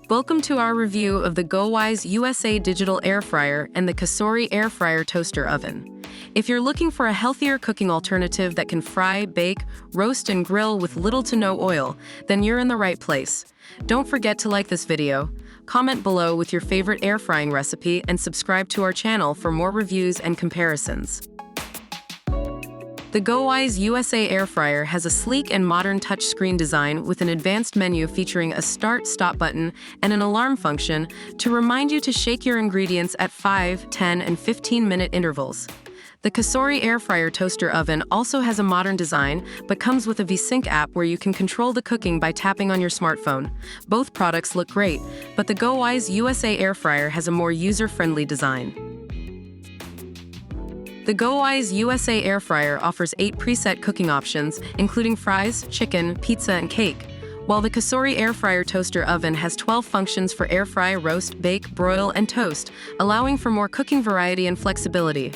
Welcome to our review of the GoWISE USA Digital Air Fryer and the COSORI Air Fryer Toaster Oven. If you're looking for a healthier cooking alternative that can fry, bake, roast, and grill with little to no oil, then you're in the right place. Don't forget to like this video, comment below with your favorite air frying recipe, and subscribe to our channel for more reviews and comparisons. The GoWISE USA Air Fryer has a sleek and modern touchscreen design with an advanced menu featuring a start-stop button and an alarm function to remind you to shake your ingredients at 5, 10, and 15-minute intervals. The COSORI Air Fryer Toaster Oven also has a modern design, but comes with a VSync app where you can control the cooking by tapping on your smartphone. Both products look great, but the GoWISE USA Air Fryer has a more user-friendly design. The GoWISE USA Air Fryer offers 8 preset cooking options, including fries, chicken, pizza, and cake, while the COSORI Air Fryer Toaster Oven has 12 functions for air fry, roast, bake, broil, and toast, allowing for more cooking variety and flexibility.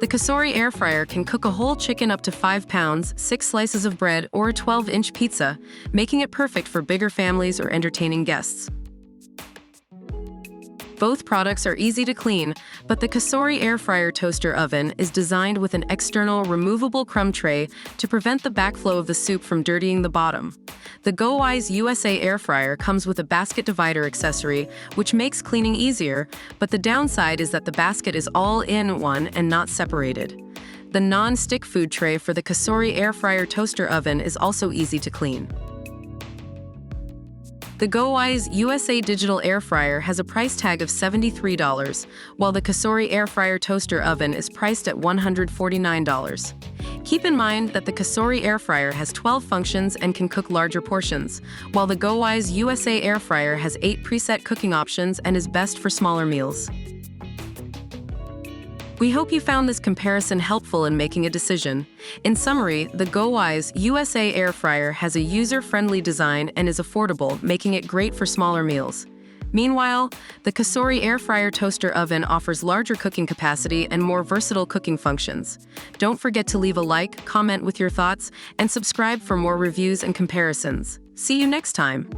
The COSORI Air Fryer can cook a whole chicken up to 5 pounds, 6 slices of bread, or a 12-inch pizza, making it perfect for bigger families or entertaining guests. Both products are easy to clean, but the COSORI Air Fryer Toaster Oven is designed with an external removable crumb tray to prevent the backflow of the soup from dirtying the bottom. The GoWISE USA Air Fryer comes with a basket divider accessory, which makes cleaning easier, but the downside is that the basket is all in one and not separated. The non-stick food tray for the COSORI Air Fryer Toaster Oven is also easy to clean. The GoWISE USA Digital Air Fryer has a price tag of $73, while the COSORI Air Fryer Toaster Oven is priced at $149. Keep in mind that the COSORI Air Fryer has 12 functions and can cook larger portions, while the GoWISE USA Air Fryer has 8 preset cooking options and is best for smaller meals. We hope you found this comparison helpful in making a decision. In summary, the GoWISE USA Air Fryer has a user-friendly design and is affordable, making it great for smaller meals. Meanwhile, the COSORI Air Fryer Toaster Oven offers larger cooking capacity and more versatile cooking functions. Don't forget to leave a like, comment with your thoughts, and subscribe for more reviews and comparisons. See you next time!